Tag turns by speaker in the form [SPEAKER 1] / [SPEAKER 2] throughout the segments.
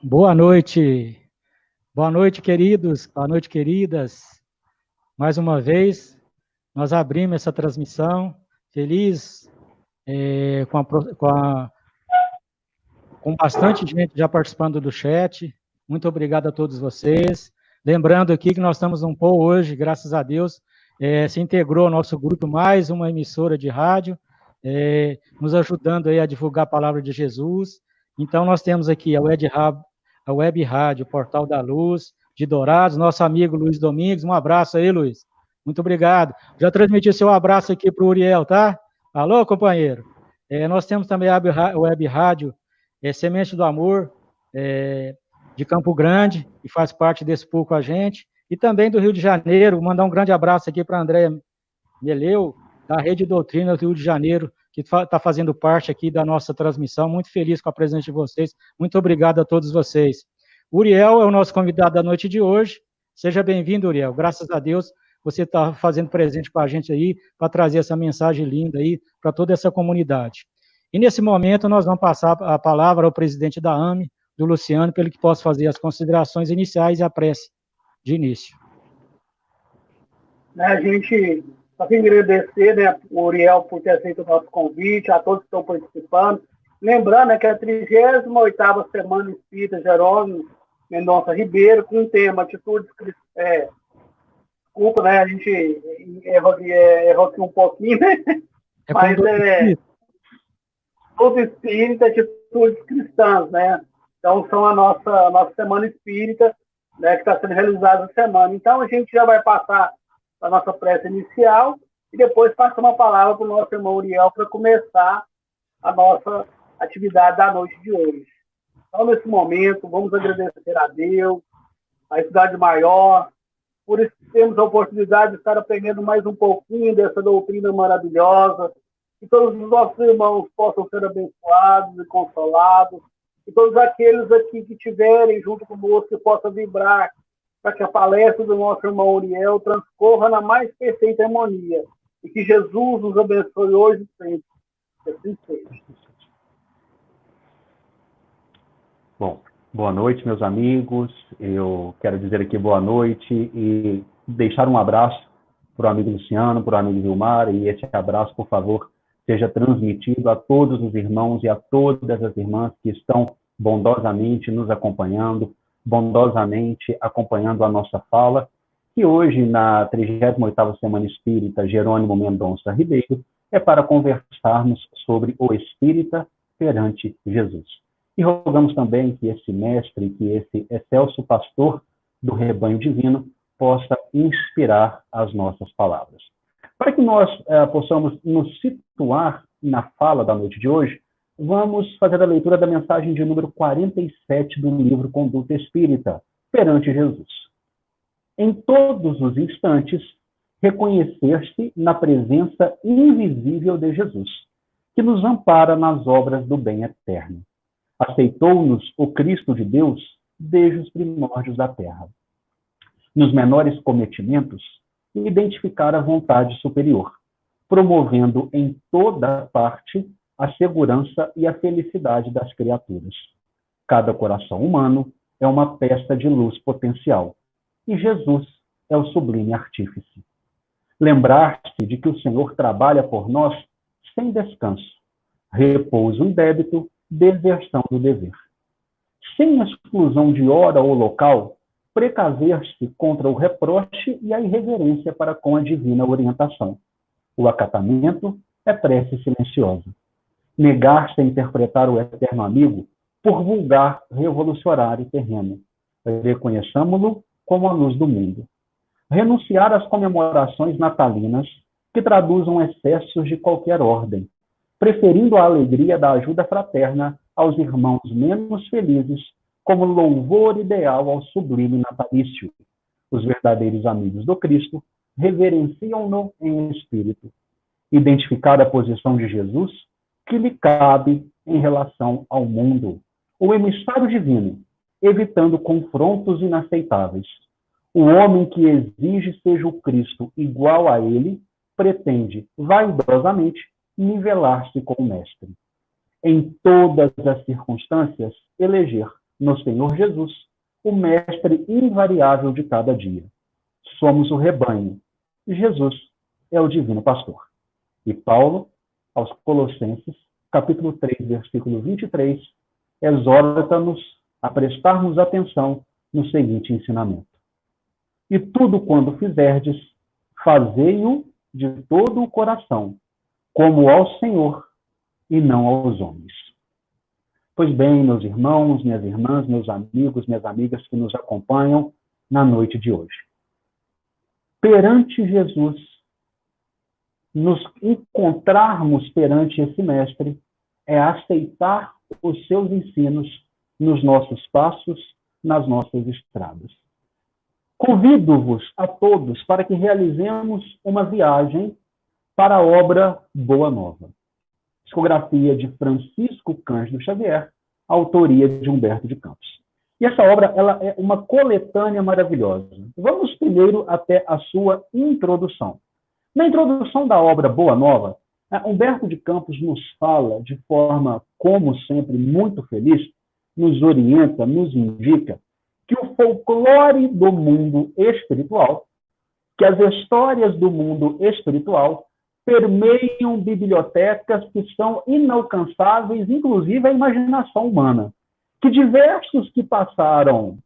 [SPEAKER 1] Boa noite, queridos, boa noite, queridas. Mais uma vez, nós abrimos essa transmissão, feliz com bastante gente já participando do chat. Muito obrigado a todos vocês. Lembrando aqui que nós estamos um pouco hoje, graças a Deus, se integrou ao nosso grupo mais uma emissora de rádio, nos ajudando aí a divulgar a palavra de Jesus. Então, nós temos aqui a Web Rádio Portal da Luz, de Dourados, nosso amigo Luiz Domingos. Um abraço aí, Luiz. Muito obrigado. Já transmiti seu abraço aqui para o Uriel, tá? Alô, companheiro? Nós temos também a Web Rádio Semente do Amor, de Campo Grande, que faz parte desse pool com a gente, e também do Rio de Janeiro. Vou mandar um grande abraço aqui para a Andréia Meleu, da Rede Doutrina do Rio de Janeiro, que está fazendo parte aqui da nossa transmissão. Muito feliz com a presença de vocês. Muito obrigado a todos vocês. Uriel é o nosso convidado da noite de hoje. Seja bem-vindo, Uriel. Graças a Deus, você está fazendo presente com a gente aí, para trazer essa mensagem linda aí para toda essa comunidade. E nesse momento, nós vamos passar a palavra ao presidente da AME, do Luciano, para ele que possa fazer as considerações iniciais e a prece de início.
[SPEAKER 2] A gente só tem que agradecer, né, o Uriel por ter aceito o nosso convite, a todos que estão participando. Lembrando, né, que é a 38ª Semana Espírita Jerônimo Mendonça Ribeiro, com o tema Atitudes Cristãs. Desculpa, né, a gente errou aqui um pouquinho, né? Mas tudo espírita, atitudes cristãs, né? Então, são a nossa Semana Espírita, né, que está sendo realizada essa semana. Então, a gente já vai passar a nossa prece inicial e depois passa uma palavra para o nosso irmão Uriel para começar a nossa atividade da noite de hoje. Então, nesse momento, vamos agradecer a Deus, a Cidade Maior, por termos a oportunidade de estar aprendendo mais um pouquinho dessa doutrina maravilhosa, que todos os nossos irmãos possam ser abençoados e consolados, e todos aqueles aqui que estiverem junto conosco que possam vibrar para que a palestra do nosso irmão Uriel transcorra na mais perfeita harmonia, e que Jesus nos abençoe hoje e sempre. Que assim seja.
[SPEAKER 3] Bom, boa noite, meus amigos. Eu quero dizer aqui boa noite e deixar um abraço para o amigo Luciano, para o amigo Vilmar, e esse abraço, por favor, seja transmitido a todos os irmãos e a todas as irmãs que estão bondosamente nos acompanhando, bondosamente acompanhando a nossa fala, que hoje, na 38ª Semana Espírita Jerônimo Mendonça Ribeiro, é para conversarmos sobre o espírita perante Jesus. E rogamos também que esse mestre, que esse excelso pastor do rebanho divino, possa inspirar as nossas palavras. Para que nós possamos nos situar na fala da noite de hoje, vamos fazer a leitura da mensagem de número 47 do livro Conduta Espírita, perante Jesus. Em todos os instantes, reconhecer-se na presença invisível de Jesus, que nos ampara nas obras do bem eterno. Aceitou-nos o Cristo de Deus desde os primórdios da terra. Nos menores cometimentos, identificar a vontade superior, promovendo em toda parte a segurança e a felicidade das criaturas. Cada coração humano é uma peça de luz potencial, e Jesus é o sublime artífice. Lembrar-se de que o Senhor trabalha por nós sem descanso, repouso em débito, deserção do dever. Sem exclusão de hora ou local, precaver-se contra o reproche e a irreverência para com a divina orientação. O acatamento é prece silenciosa. Negar-se a interpretar o eterno amigo por vulgar, revolucionário e terreno. Reconheçamo-lo como a luz do mundo. Renunciar às comemorações natalinas que traduzam excessos de qualquer ordem, preferindo a alegria da ajuda fraterna aos irmãos menos felizes, como louvor ideal ao sublime natalício. Os verdadeiros amigos do Cristo reverenciam-no em espírito. Identificar a posição de Jesus que lhe cabe em relação ao mundo. O emissário divino, evitando confrontos inaceitáveis. O homem que exige seja o Cristo igual a ele, pretende, vaidosamente, nivelar-se com o Mestre. Em todas as circunstâncias, eleger no Senhor Jesus, o mestre invariável de cada dia. Somos o rebanho. Jesus é o divino pastor. E Paulo, aos Colossenses, capítulo 3, versículo 23, exorta-nos a prestarmos atenção no seguinte ensinamento. E tudo quando fizerdes, fazei-o de todo o coração, como ao Senhor e não aos homens. Pois bem, meus irmãos, minhas irmãs, meus amigos, minhas amigas que nos acompanham na noite de hoje. Perante Jesus, nos encontrarmos perante esse mestre é aceitar os seus ensinos nos nossos passos, nas nossas estradas. Convido-vos a todos para que realizemos uma viagem para a obra Boa Nova. Psicografia de Francisco Cândido Xavier, autoria de Humberto de Campos. E essa obra ela é uma coletânea maravilhosa. Vamos primeiro até a sua introdução. Na introdução da obra Boa Nova, Humberto de Campos nos fala de forma, como sempre, muito feliz, nos orienta, nos indica que o folclore do mundo espiritual, que as histórias do mundo espiritual permeiam bibliotecas que são inalcançáveis, inclusive a imaginação humana. Que diversos que passaram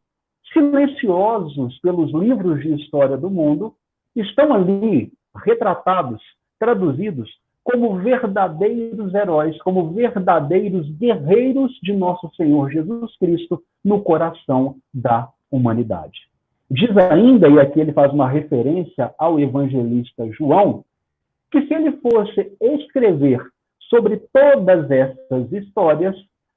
[SPEAKER 3] silenciosos pelos livros de história do mundo estão ali retratados, traduzidos como verdadeiros heróis, como verdadeiros guerreiros de nosso Senhor Jesus Cristo no coração da humanidade. Diz ainda, e aqui ele faz uma referência ao evangelista João, que se ele fosse escrever sobre todas essas histórias,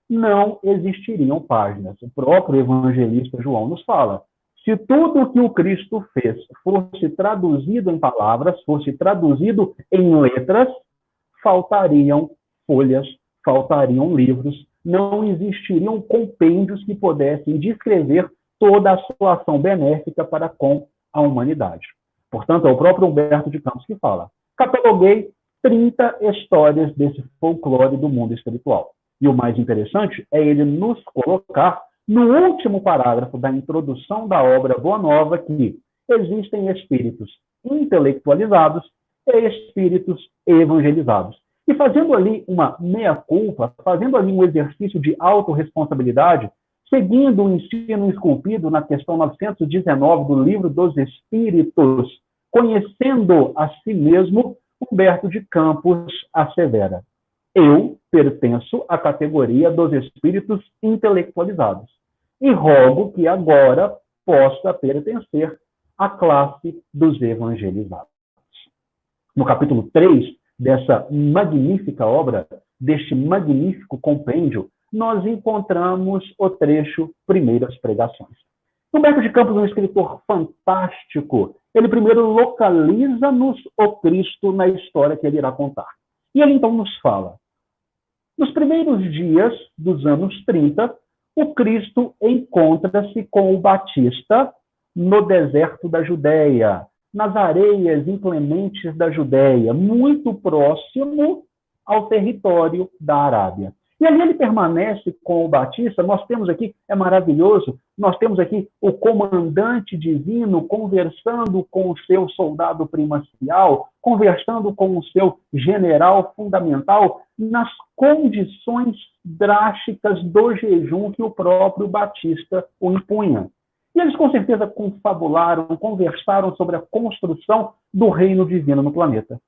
[SPEAKER 3] não existiriam páginas. O próprio evangelista João nos fala, se tudo o que o Cristo fez fosse traduzido em palavras, fosse traduzido em letras, faltariam folhas, faltariam livros, não existiriam compêndios que pudessem descrever toda a sua ação benéfica para com a humanidade. Portanto, é o próprio Humberto de Campos que fala, cataloguei 30 histórias desse folclore do mundo espiritual. E o mais interessante é ele nos colocar no último parágrafo da introdução da obra Boa Nova que existem espíritos intelectualizados e espíritos evangelizados. E fazendo ali uma meia-culpa, fazendo ali um exercício de autorresponsabilidade, seguindo o ensino esculpido na questão 919 do Livro dos Espíritos, conhecendo a si mesmo, Humberto de Campos assevera: eu pertenço à categoria dos espíritos intelectualizados e rogo que agora possa pertencer à classe dos evangelizados. No capítulo 3 dessa magnífica obra, deste magnífico compêndio, nós encontramos o trecho Primeiras Pregações. Humberto de Campos é um escritor fantástico. Ele primeiro localiza-nos o Cristo na história que ele irá contar. E ele então nos fala: nos primeiros dias dos anos 30, o Cristo encontra-se com o Batista no deserto da Judéia, nas areias inclementes da Judéia, muito próximo ao território da Arábia. E ali ele permanece com o Batista. Nós temos aqui, é maravilhoso, nós temos aqui o comandante divino conversando com o seu soldado primacial, conversando com o seu general fundamental, nas condições drásticas do jejum que o próprio Batista o impunha. E eles com certeza confabularam, conversaram sobre a construção do reino divino no planeta.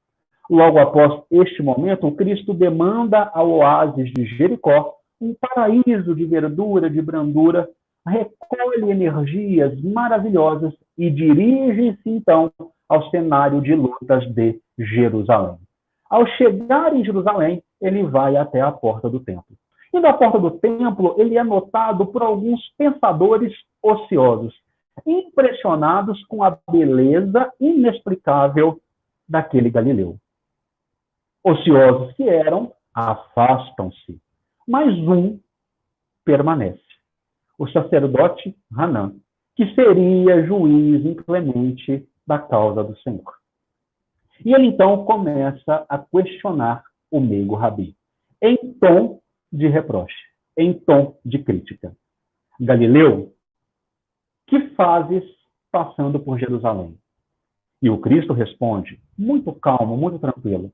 [SPEAKER 3] Logo após este momento, o Cristo demanda ao oásis de Jericó, um paraíso de verdura, de brandura, recolhe energias maravilhosas e dirige-se, então, ao cenário de lutas de Jerusalém. Ao chegar em Jerusalém, ele vai até a porta do templo. E na porta do templo, ele é notado por alguns pensadores ociosos, impressionados com a beleza inexplicável daquele Galileu. Ociosos que eram, afastam-se, mas um permanece. O sacerdote Hanã, que seria juiz inclemente da causa do Senhor. E ele então começa a questionar o meigo rabi, em tom de reproche, em tom de crítica. Galileu, que fazes passando por Jerusalém? E o Cristo responde, muito calmo, muito tranquilo,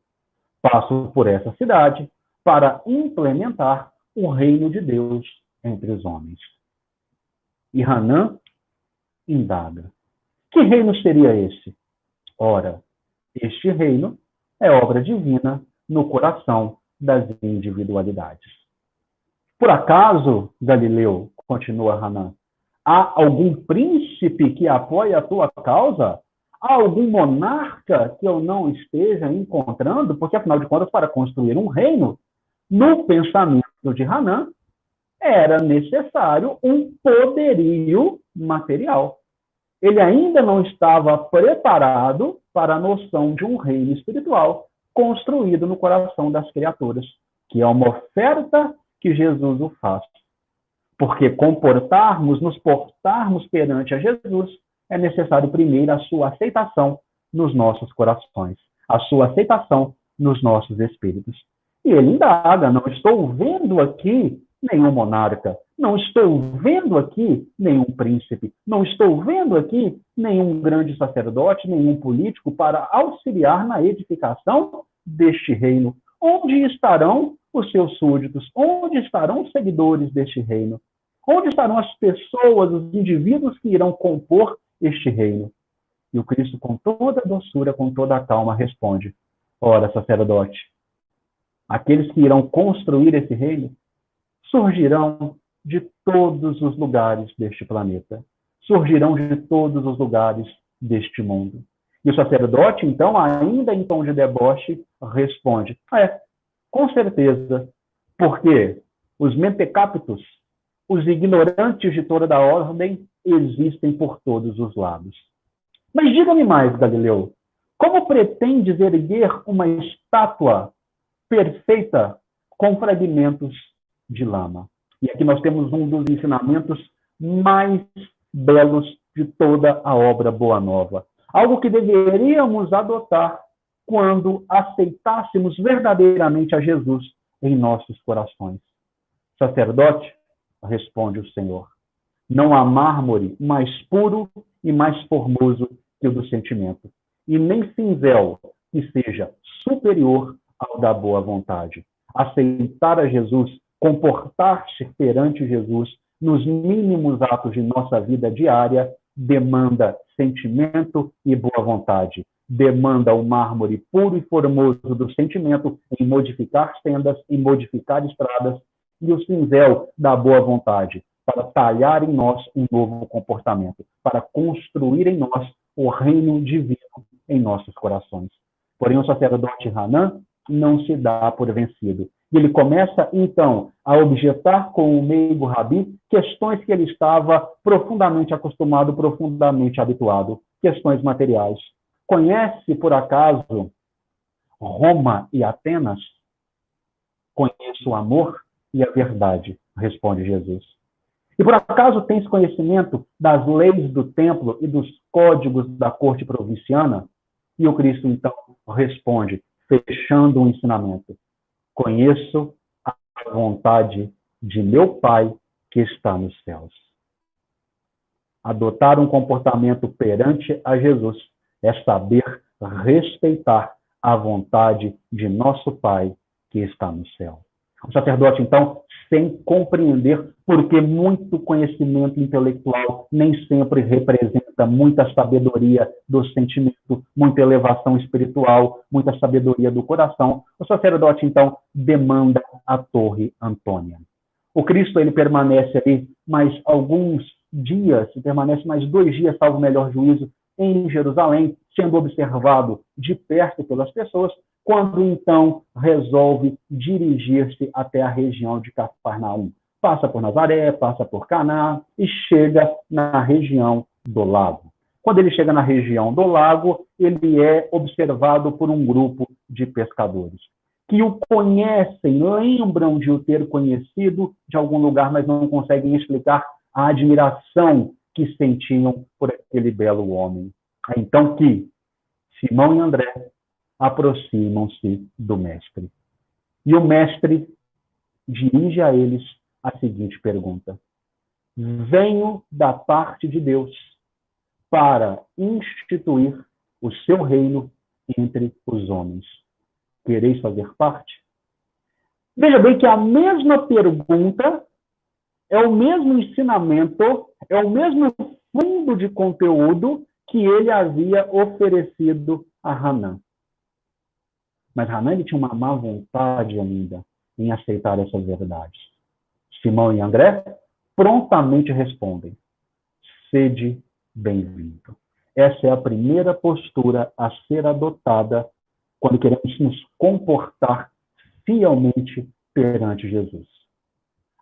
[SPEAKER 3] passo por essa cidade para implementar o reino de Deus entre os homens. E Hanã indaga, que reino seria esse? Ora, este reino é obra divina no coração das individualidades. Por acaso, Galileu, continua Hanã, há algum príncipe que apoie a tua causa? Há algum monarca que eu não esteja encontrando? Porque, afinal de contas, para construir um reino, no pensamento de Hanã, era necessário um poderio material. Ele ainda não estava preparado para a noção de um reino espiritual construído no coração das criaturas, que é uma oferta que Jesus o faz. Porque nos portarmos perante a Jesus, é necessário primeiro a sua aceitação nos nossos corações, a sua aceitação nos nossos espíritos. E ele indaga, não estou vendo aqui nenhum monarca, não estou vendo aqui nenhum príncipe, não estou vendo aqui nenhum grande sacerdote, nenhum político para auxiliar na edificação deste reino. Onde estarão os seus súditos? Onde estarão os seguidores deste reino? Onde estarão as pessoas, os indivíduos que irão compor este reino? E o Cristo, com toda a doçura, com toda a calma, responde, ora, sacerdote, aqueles que irão construir esse reino surgirão de todos os lugares deste planeta. Surgirão de todos os lugares deste mundo. E o sacerdote, então, ainda em tom de deboche, responde, com certeza, porque os mentecaptos, os ignorantes de toda a ordem, existem por todos os lados. Mas diga-me mais, Galileu, como pretendes erguer uma estátua perfeita com fragmentos de lama? E aqui nós temos um dos ensinamentos mais belos de toda a obra Boa Nova. Algo que deveríamos adotar quando aceitássemos verdadeiramente a Jesus em nossos corações. Sacerdote, responde o Senhor, não há mármore mais puro e mais formoso que o do sentimento, e nem cinzel que seja superior ao da boa vontade. Aceitar a Jesus, comportar-se perante Jesus nos mínimos atos de nossa vida diária demanda sentimento e boa vontade. Demanda o mármore puro e formoso do sentimento em modificar sendas, em modificar estradas, e o cinzel da boa vontade, para talhar em nós um novo comportamento, para construir em nós o reino divino em nossos corações. Porém, o sacerdote Hanã não se dá por vencido. E ele começa, então, a objetar com o meigo Rabi questões que ele estava profundamente acostumado, profundamente habituado, questões materiais. Conhece, por acaso, Roma e Atenas? Conheço o amor e a verdade, responde Jesus. E por acaso tens conhecimento das leis do templo e dos códigos da corte provinciana? E o Cristo, então, responde, fechando o ensinamento. Conheço a vontade de meu Pai que está nos céus. Adotar um comportamento perante a Jesus é saber respeitar a vontade de nosso Pai que está no céu. O sacerdote, então, sem compreender, porque muito conhecimento intelectual nem sempre representa muita sabedoria do sentimento, muita elevação espiritual, muita sabedoria do coração, o sacerdote, então, demanda a Torre Antônia. O Cristo, ele permanece ali mais alguns dias, permanece mais 2 dias, salvo o melhor juízo, em Jerusalém, sendo observado de perto pelas pessoas, quando então resolve dirigir-se até a região de Cafarnaum. Passa por Nazaré, passa por Caná e chega na região do lago. Quando ele chega na região do lago, ele é observado por um grupo de pescadores que o conhecem, lembram de o ter conhecido de algum lugar, mas não conseguem explicar a admiração que sentiam por aquele belo homem. É então que Simão e André aproximam-se do mestre. E o mestre dirige a eles a seguinte pergunta: venho da parte de Deus para instituir o seu reino entre os homens. Quereis fazer parte? Veja bem que a mesma pergunta é o mesmo ensinamento, é o mesmo fundo de conteúdo que ele havia oferecido a Hanã. Mas Hanã ele tinha uma má vontade ainda em aceitar essas verdades. Simão e André prontamente respondem: sede bem-vindo. Essa é a primeira postura a ser adotada quando queremos nos comportar fielmente perante Jesus.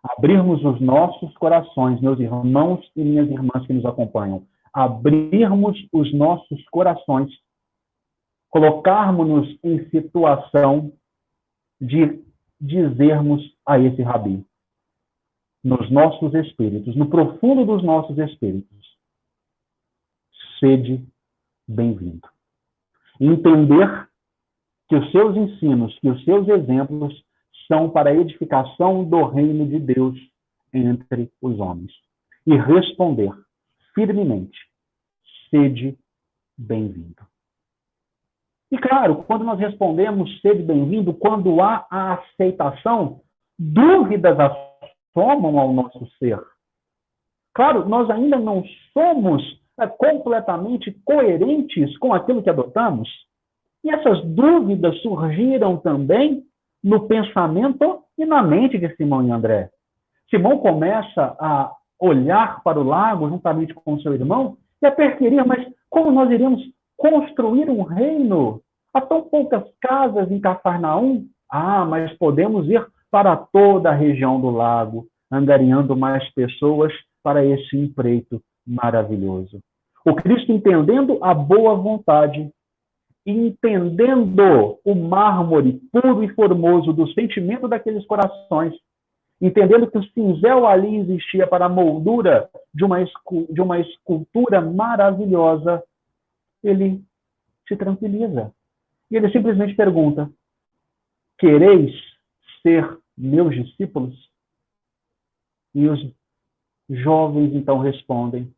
[SPEAKER 3] Abrirmos os nossos corações, meus irmãos e minhas irmãs que nos acompanham, abrirmos os nossos corações, colocarmos-nos em situação de dizermos a esse Rabi, nos nossos espíritos, no profundo dos nossos espíritos: sede bem-vindo. Entender que os seus ensinos, que os seus exemplos são para a edificação do reino de Deus entre os homens. E responder firmemente: sede bem-vindo. E claro, quando nós respondemos sede bem-vindo, quando há a aceitação, dúvidas assomam ao nosso ser. Claro, nós ainda não somos completamente coerentes com aquilo que adotamos. E essas dúvidas surgiram também no pensamento e na mente de Simão e André. Simão começa a olhar para o lago juntamente com seu irmão e a perquerir: mas como nós iremos construir um reino? Há tão poucas casas em Cafarnaum. Mas podemos ir para toda a região do lago, angariando mais pessoas para esse empreito maravilhoso. O Cristo, entendendo a boa vontade, entendendo o mármore puro e formoso do sentimento daqueles corações, entendendo que o cinzel ali existia para a moldura de uma escultura maravilhosa, ele se tranquiliza. E ele simplesmente pergunta: quereis ser meus discípulos? E os jovens então respondem,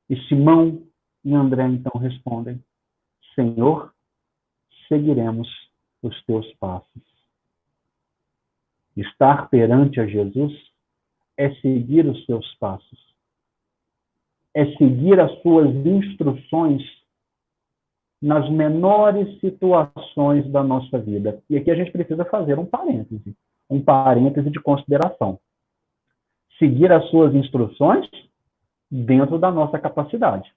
[SPEAKER 3] e Simão e André então respondem: Senhor, seguiremos os teus passos. Estar perante a Jesus é seguir os seus passos. É seguir as suas instruções nas menores situações da nossa vida. E aqui a gente precisa fazer um parêntese de consideração. Seguir as suas instruções dentro da nossa capacidade,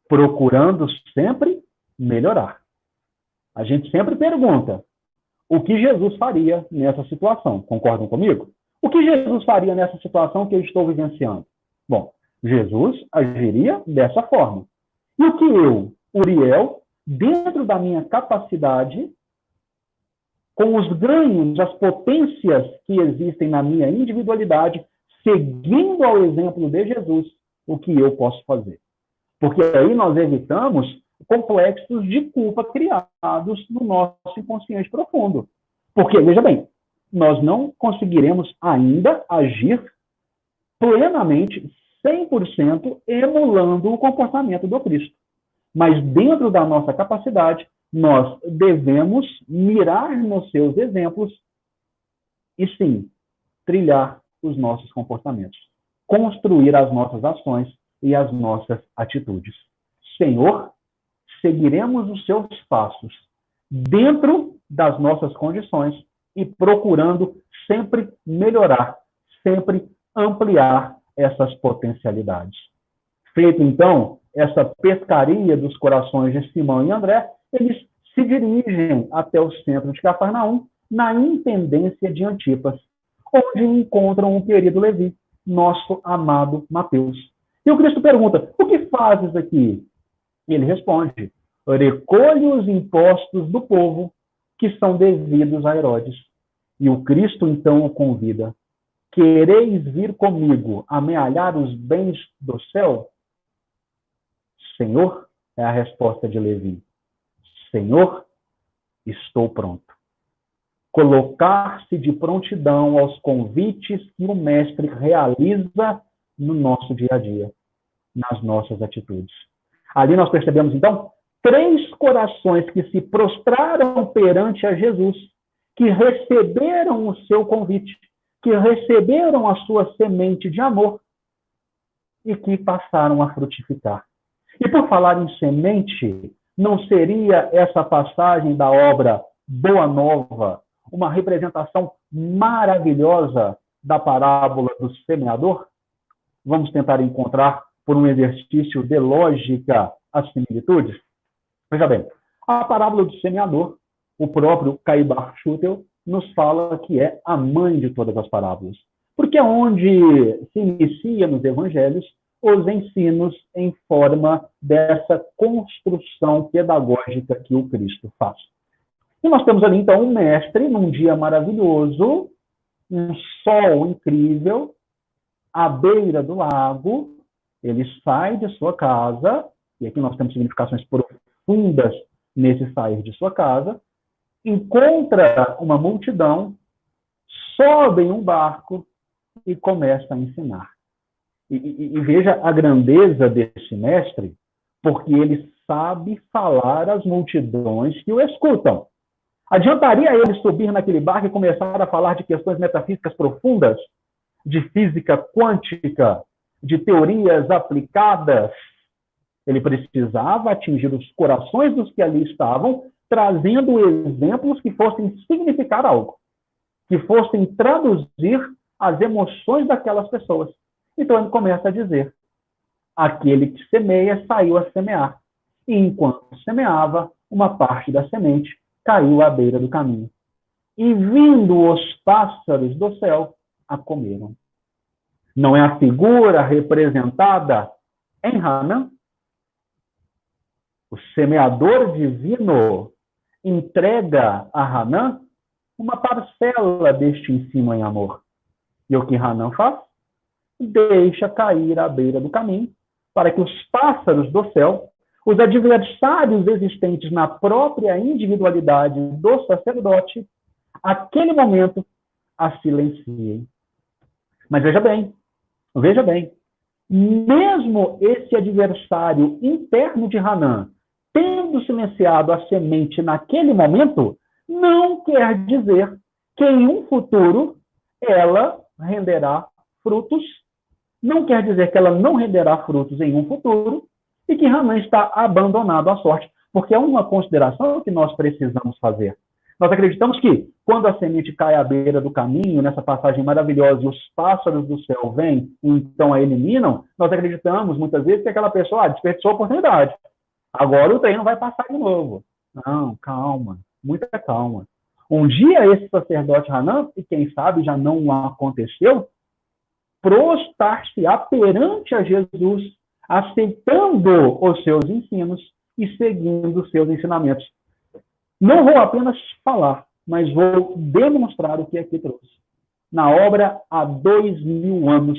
[SPEAKER 3] procurando sempre melhorar. A gente sempre pergunta: o que Jesus faria nessa situação? Concordam comigo? O que Jesus faria nessa situação que eu estou vivenciando? Bom, Jesus agiria dessa forma. E o que eu, Uriel, dentro da minha capacidade, com os ganhos, as potências que existem na minha individualidade, seguindo ao exemplo de Jesus, o que eu posso fazer? Porque aí nós evitamos complexos de culpa criados no nosso inconsciente profundo. Porque, veja bem, nós não conseguiremos ainda agir plenamente, 100%, emulando o comportamento do Cristo. Mas dentro da nossa capacidade, nós devemos mirar nos seus exemplos e, sim, trilhar os nossos comportamentos, construir as nossas ações e as nossas atitudes. Senhor, seguiremos os seus passos dentro das nossas condições e procurando sempre melhorar, sempre ampliar essas potencialidades. Feito, então, essa pescaria dos corações de Simão e André, eles se dirigem até o centro de Cafarnaum, na intendência de Antipas, onde encontram o querido Levi, nosso amado Mateus. E o Cristo pergunta: o que fazes aqui? E ele responde: recolhe os impostos do povo que são devidos a Herodes. E o Cristo então o convida: quereis vir comigo amealhar os bens do céu? Senhor, é a resposta de Levi. Senhor, estou pronto. Colocar-se de prontidão aos convites que o mestre realiza no nosso dia a dia, nas nossas atitudes. Ali nós percebemos, então, 3 corações que se prostraram perante a Jesus, que receberam o seu convite, que receberam a sua semente de amor e que passaram a frutificar. E por falar em semente, não seria essa passagem da obra Boa Nova uma representação maravilhosa da parábola do semeador? Vamos tentar encontrar, por um exercício de lógica, as similitudes? Veja bem, a parábola do semeador, o próprio Caibar Schutel nos fala que é a mãe de todas as parábolas. Porque é onde se inicia nos evangelhos os ensinos em forma dessa construção pedagógica que o Cristo faz. E nós temos ali, então, um mestre, num dia maravilhoso, um sol incrível, à beira do lago. Ele sai de sua casa, e aqui nós temos significações profundas nesse sair de sua casa, encontra uma multidão, sobe em um barco e começa a ensinar. E veja a grandeza desse mestre, porque ele sabe falar às multidões que o escutam. Adiantaria ele subir naquele barco e começar a falar de questões metafísicas profundas, de física quântica, de teorias aplicadas? Ele precisava atingir os corações dos que ali estavam, trazendo exemplos que fossem significar algo, que fossem traduzir as emoções daquelas pessoas. Então ele começa a dizer: aquele que semeia saiu a semear, e enquanto semeava, uma parte da semente caiu à beira do caminho. E vindo os pássaros do céu, a comeram. Não é a figura representada em Hanan? O semeador divino entrega a Hanan uma parcela deste ensino em amor. E o que Hanan faz? Deixa cair à beira do caminho, para que os pássaros do céu, os adversários existentes na própria individualidade do sacerdote, aquele momento, a silenciem. Mas veja bem, mesmo esse adversário interno de Hanan, tendo silenciado a semente naquele momento, não quer dizer que em um futuro ela renderá frutos, não quer dizer que ela não renderá frutos em um futuro e que Hanan está abandonado à sorte, porque é uma consideração que nós precisamos fazer. Nós acreditamos que, quando a semente cai à beira do caminho, nessa passagem maravilhosa, e os pássaros do céu vêm e então a eliminam, nós acreditamos, muitas vezes, que aquela pessoa desperdiçou a oportunidade. Agora o trem não vai passar de novo. Não, calma, muita calma. Um dia esse sacerdote Hanan, e quem sabe já não aconteceu, prostrar-se-á perante a Jesus, aceitando os seus ensinos e seguindo os seus ensinamentos. Não vou apenas falar, mas vou demonstrar o que aqui trouxe. Na obra Há 2000 anos,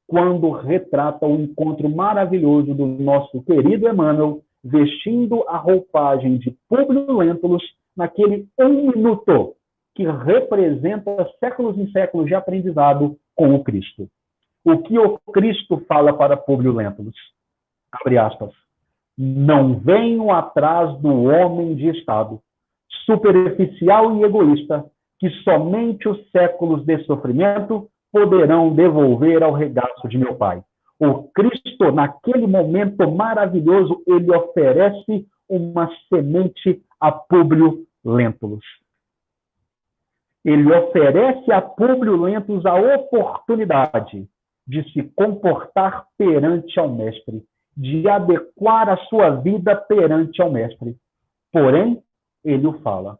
[SPEAKER 3] quando retrata o encontro maravilhoso do nosso querido Emmanuel, vestindo a roupagem de Públio Lentulus, naquele 1 minuto, que representa séculos e séculos de aprendizado com o Cristo. O que o Cristo fala para Públio Lentulus? Abre aspas. Não venho atrás do homem de Estado, superficial e egoísta, que somente os séculos de sofrimento poderão devolver ao regaço de meu Pai. O Cristo, naquele momento maravilhoso, ele oferece uma semente a Públio Lentulus. Ele oferece a Públio Lentulus a oportunidade de se comportar perante ao Mestre, de adequar a sua vida perante ao Mestre. Porém, ele o fala: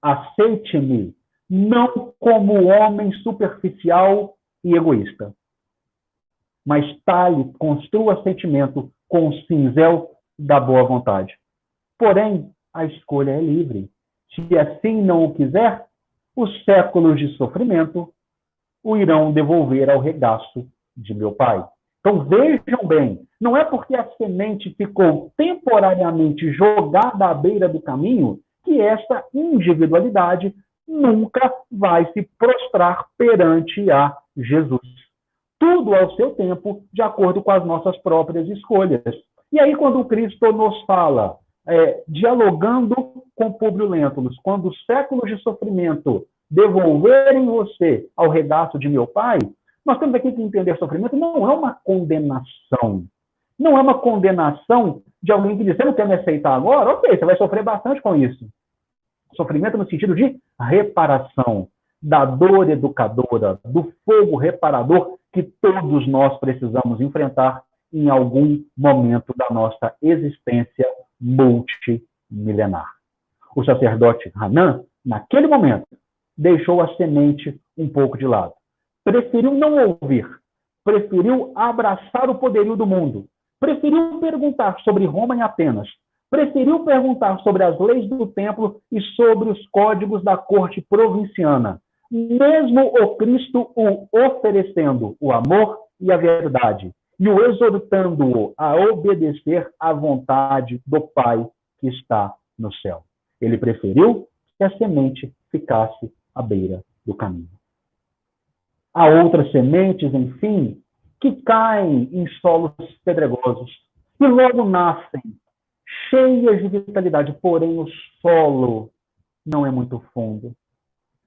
[SPEAKER 3] aceite-me, não como homem superficial e egoísta, mas talhe, construa sentimento com o cinzel da boa vontade. Porém, a escolha é livre. Se assim não o quiser, os séculos de sofrimento o irão devolver ao regaço de meu Pai. Então vejam bem, não é porque a semente ficou temporariamente jogada à beira do caminho que esta individualidade nunca vai se prostrar perante a Jesus. tudo ao seu tempo, de acordo com as nossas próprias escolhas. E aí, quando Cristo nos fala, dialogando com Públio Lentulus, quando os séculos de sofrimento devolverem você ao regaço de meu Pai, nós temos aqui que entender sofrimento não é uma condenação. Não é uma condenação de alguém que diz, você não quer me aceitar agora? Ok, você vai sofrer bastante com isso. Sofrimento no sentido de reparação, da dor educadora, do fogo reparador que todos nós precisamos enfrentar em algum momento da nossa existência multimilenar. O sacerdote Hanan, naquele momento, deixou a semente um pouco de lado. Preferiu não ouvir, preferiu abraçar o poderio do mundo, preferiu perguntar sobre Roma e Atenas, preferiu perguntar sobre as leis do templo e sobre os códigos da corte provinciana, mesmo o Cristo o oferecendo o amor e a verdade, e o exortando-o a obedecer à vontade do Pai que está no céu. Ele preferiu que a semente ficasse à beira do caminho. Há outras sementes, enfim, que caem em solos pedregosos e logo nascem, cheias de vitalidade, porém o solo não é muito fundo.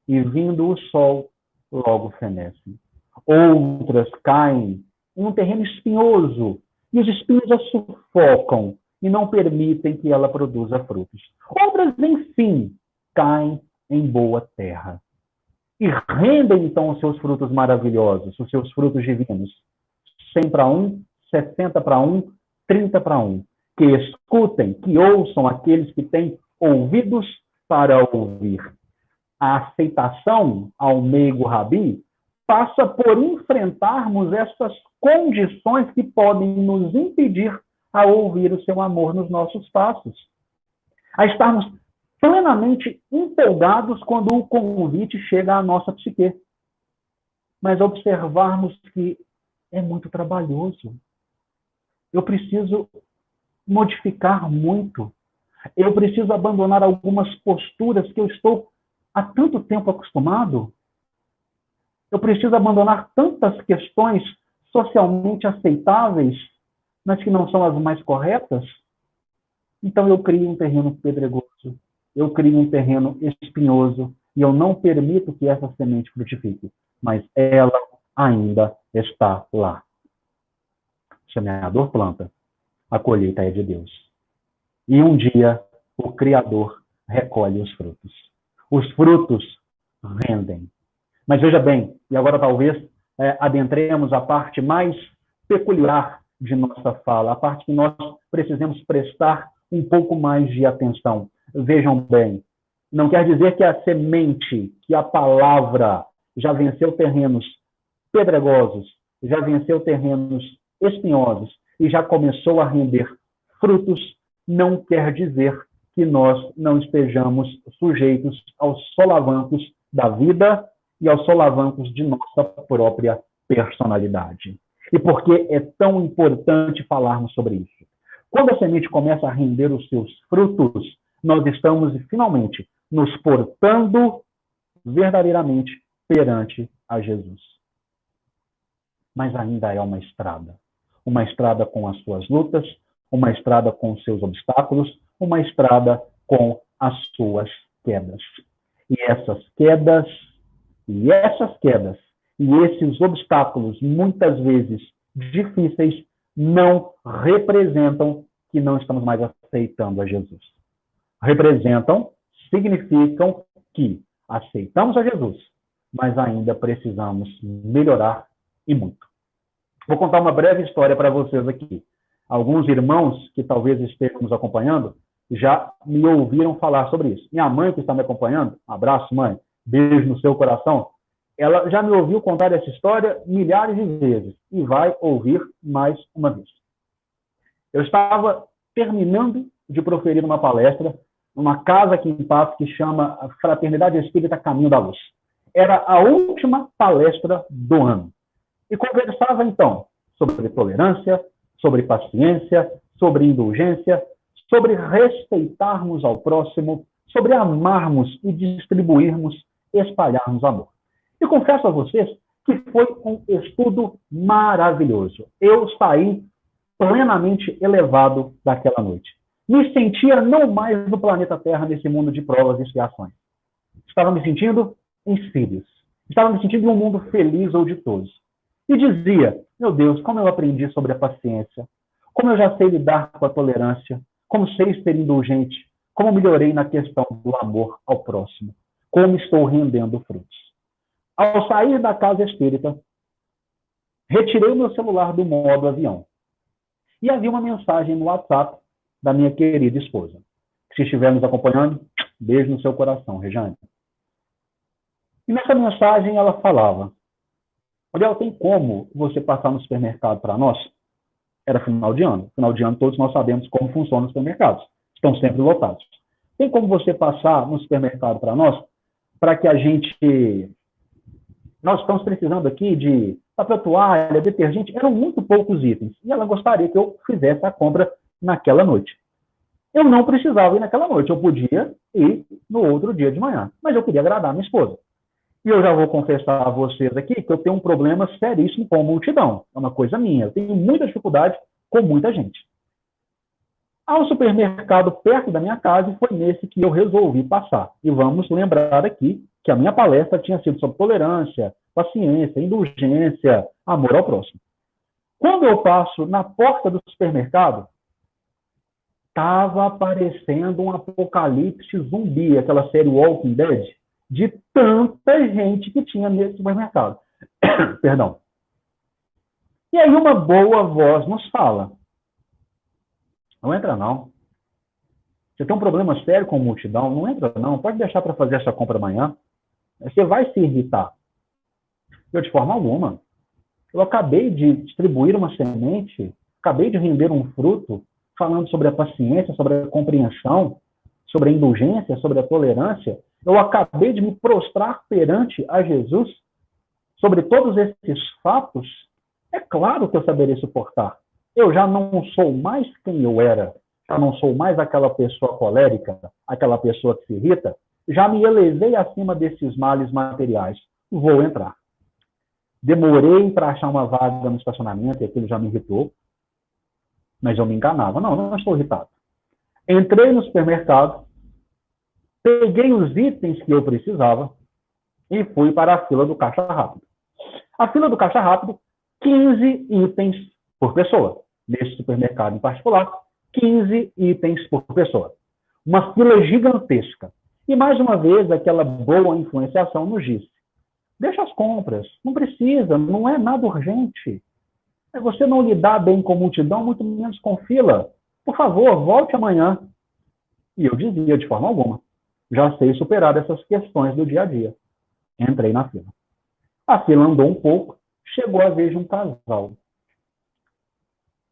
[SPEAKER 3] E vindo o sol, logo fenecem. Outras caem em um terreno espinhoso, e os espinhos a sufocam e não permitem que ela produza frutos. Outras, enfim, caem em boa terra. E rendem, então, os seus frutos maravilhosos, os seus frutos divinos. 100 para 1, 60 para 1, 30 para 1. Que escutem, que ouçam aqueles que têm ouvidos para ouvir. A aceitação ao meigo rabi passa por enfrentarmos essas condições que podem nos impedir a ouvir o seu amor nos nossos passos. A estarmos plenamente empolgados quando o convite chega à nossa psique. Mas observarmos que é muito trabalhoso. Eu preciso modificar muito. Eu preciso abandonar algumas posturas que eu estou há tanto tempo acostumado. Eu preciso abandonar tantas questões socialmente aceitáveis, mas que não são as mais corretas. Então eu crio um terreno pedregoso, eu crio um terreno espinhoso, e eu não permito que essa semente frutifique, mas ela ainda está lá. O semeador planta, a colheita é de Deus. E um dia o Criador recolhe os frutos. Os frutos rendem. Mas veja bem, e agora talvez adentremos a parte mais peculiar de nossa fala, a parte que nós precisamos prestar um pouco mais de atenção. Vejam bem, não quer dizer que a semente, que a palavra já venceu terrenos pedregosos, já venceu terrenos espinhosos e já começou a render frutos, não quer dizer que nós não estejamos sujeitos aos solavancos da vida e aos solavancos de nossa própria personalidade. E por que é tão importante falarmos sobre isso? Quando a semente começa a render os seus frutos, nós estamos, finalmente, nos portando verdadeiramente perante a Jesus. Mas ainda é uma estrada com as suas lutas, uma estrada com os seus obstáculos, uma estrada com as suas quedas. E essas quedas, e esses obstáculos, muitas vezes difíceis, não representam que não estamos mais aceitando a Jesus. Significam que aceitamos a Jesus, mas ainda precisamos melhorar e muito. Vou contar uma breve história para vocês aqui. Alguns irmãos que talvez estejam nos acompanhando já me ouviram falar sobre isso. Minha mãe, que está me acompanhando, abraço, mãe, beijo no seu coração, ela já me ouviu contar essa história milhares de vezes e vai ouvir mais uma vez. Eu estava terminando de proferir uma palestra numa casa aqui em Patos que chama Fraternidade Espírita Caminho da Luz. Era a última palestra do ano. E conversava, então, sobre tolerância, sobre paciência, sobre indulgência, sobre respeitarmos ao próximo, sobre amarmos e distribuirmos, espalharmos amor. E confesso a vocês que foi um estudo maravilhoso. Eu saí plenamente elevado daquela noite. Me sentia não mais no planeta Terra, nesse mundo de provas e expiações. Estava me sentindo em Sírios. Estava me sentindo em um mundo feliz ou ditoso. E dizia, meu Deus, como eu aprendi sobre a paciência, como eu já sei lidar com a tolerância, como sei ser indulgente, como melhorei na questão do amor ao próximo, como estou rendendo frutos. Ao sair da casa espírita, retirei o meu celular do modo avião. E havia uma mensagem no WhatsApp da minha querida esposa. Se estiver nos acompanhando, beijo no seu coração, Rejane. E nessa mensagem ela falava, Gabriel, tem como você passar no supermercado para nós? Era final de ano. Final de ano todos nós sabemos como funcionam os supermercados. Estão sempre lotados. Tem como você passar no supermercado para nós? Para que a gente... Nós estamos precisando aqui de papel toalha, detergente. Eram muito poucos itens. E ela gostaria que eu fizesse a compra naquela noite. Eu não precisava ir naquela noite. Eu podia ir no outro dia de manhã. Mas eu queria agradar a minha esposa. E eu já vou confessar a vocês aqui que eu tenho um problema seríssimo com multidão. É uma coisa minha. Eu tenho muita dificuldade com muita gente. Há um supermercado perto da minha casa e foi nesse que eu resolvi passar. E vamos lembrar aqui que a minha palestra tinha sido sobre tolerância, paciência, indulgência, amor ao próximo. Quando eu passo na porta do supermercado, estava aparecendo um apocalipse zumbi, aquela série Walking Dead, de tanta gente que tinha nesse supermercado. Perdão. E aí uma boa voz nos fala, não entra não. Você tem um problema sério com multidão, não entra não, pode deixar para fazer essa compra amanhã. Você vai se irritar. Eu, de forma alguma, eu acabei de distribuir uma semente, acabei de render um fruto, falando sobre a paciência, sobre a compreensão, sobre a indulgência, sobre a tolerância. Eu acabei de me prostrar perante a Jesus sobre todos esses fatos. É claro que eu saberei suportar. Eu já não sou mais quem eu era. Já não sou mais aquela pessoa colérica, aquela pessoa que se irrita. Já me elevei acima desses males materiais. Vou entrar. Demorei para achar uma vaga no estacionamento e aquilo já me irritou. Mas eu me enganava. Não estou irritado. Entrei no supermercado, peguei os itens que eu precisava e fui para a fila do caixa rápido. A fila do caixa rápido, 15 itens por pessoa. Nesse supermercado em particular, 15 itens por pessoa. Uma fila gigantesca. E, mais uma vez, aquela boa influenciação nos disse, deixa as compras, não precisa, não é nada urgente. É você não lidar bem com multidão, muito menos com fila. Por favor, volte amanhã. E eu dizia, de forma alguma, já sei superar essas questões do dia a dia. Entrei na fila. A fila andou um pouco, chegou a vez de um casal.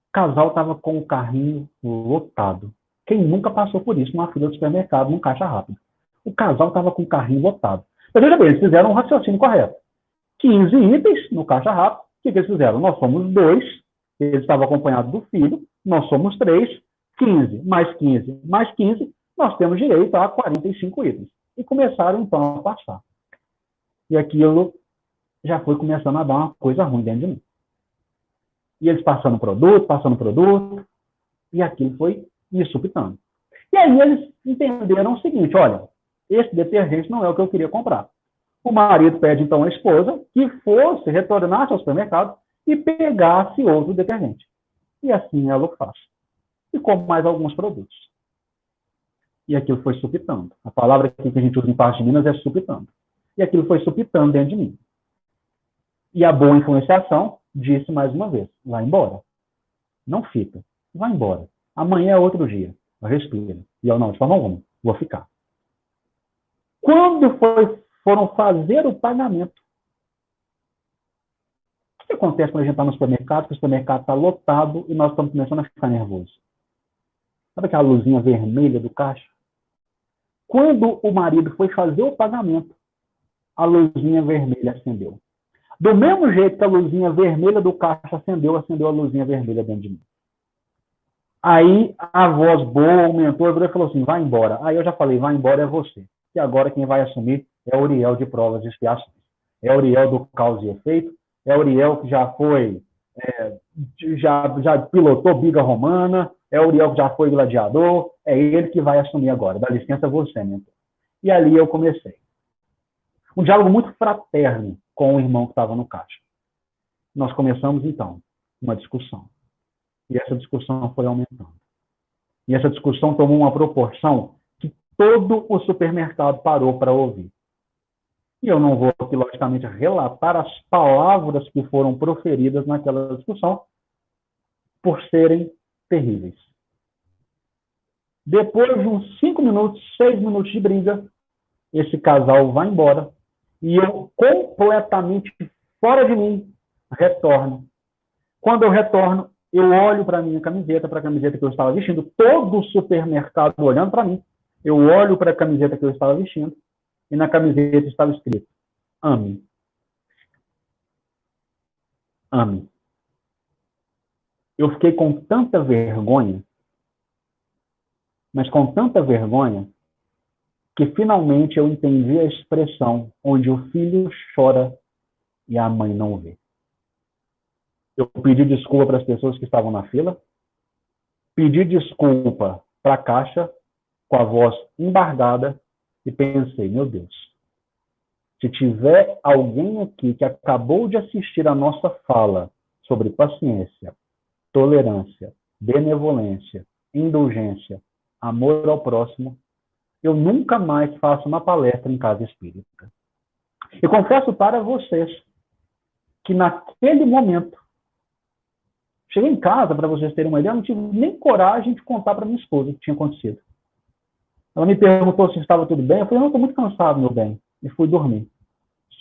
[SPEAKER 3] O casal estava com o carrinho lotado. Quem nunca passou por isso numa fila de supermercado, num caixa rápido? O casal estava com o carrinho lotado. Mas veja bem, eles fizeram um raciocínio correto. 15 itens no caixa rápido. O que eles fizeram? Nós somos 2, eles estavam acompanhados do filho, nós somos 3, 15, mais 15, mais 15, nós temos direito a 45 itens. E começaram, então, a passar. E aquilo já foi começando a dar uma coisa ruim dentro de mim. E eles passando produto, e aquilo foi me supitando. E aí eles entenderam o seguinte, olha, esse detergente não é o que eu queria comprar. O marido pede, então, à esposa que fosse, retornasse ao supermercado e pegasse outro detergente. E assim ela o faz. E como mais alguns produtos. E aquilo foi supitando. A palavra que a gente usa em parte de Minas é supitando. E aquilo foi supitando dentro de mim. E a boa influenciação disse mais uma vez, vai embora. Não fica. Vai embora. Amanhã é outro dia. Respira. E eu não, de forma alguma, vou ficar. Quando foram fazer o pagamento, o que acontece quando a gente está no supermercado, que o supermercado está lotado e nós estamos começando a ficar nervosos? Sabe aquela luzinha vermelha do caixa? Quando o marido foi fazer o pagamento, a luzinha vermelha acendeu. Do mesmo jeito que a luzinha vermelha do caixa acendeu a luzinha vermelha dentro de mim. Aí a voz boa, o mentor, virou e falou assim, vai embora. Aí eu já falei, vai embora é você. E agora quem vai assumir é o Uriel de provas e expiações. É Uriel do Causa e Efeito? É Uriel que já foi, já pilotou Biga Romana? É Uriel que já foi gladiador? É ele que vai assumir agora. Dá licença você, mentor. E ali eu comecei. Um diálogo muito fraterno com o irmão que estava no caixa. Nós começamos, então, uma discussão. E essa discussão foi aumentando. E essa discussão tomou uma proporção que todo o supermercado parou para ouvir. E eu não vou aqui, logicamente, relatar as palavras que foram proferidas naquela discussão, por serem terríveis. Depois de uns 5 minutos, 6 minutos de briga, esse casal vai embora e eu, completamente fora de mim, retorno. Quando eu retorno, eu olho para a minha camiseta, para a camiseta que eu estava vestindo, todo o supermercado olhando para mim. Eu olho para a camiseta que eu estava vestindo e na camiseta estava escrito: ame. Ame. Eu fiquei com tanta vergonha, mas com tanta vergonha, que finalmente eu entendi a expressão onde o filho chora e a mãe não vê. Eu pedi desculpa para as pessoas que estavam na fila, pedi desculpa para a caixa, com a voz embargada, e pensei, meu Deus, se tiver alguém aqui que acabou de assistir a nossa fala sobre paciência, tolerância, benevolência, indulgência, amor ao próximo, eu nunca mais faço uma palestra em casa espírita. E confesso para vocês que naquele momento, cheguei em casa, para vocês terem uma ideia, eu não tive nem coragem de contar para minha esposa o que tinha acontecido. Ela me perguntou se estava tudo bem. Eu falei, não, estou muito cansado, meu bem. E fui dormir.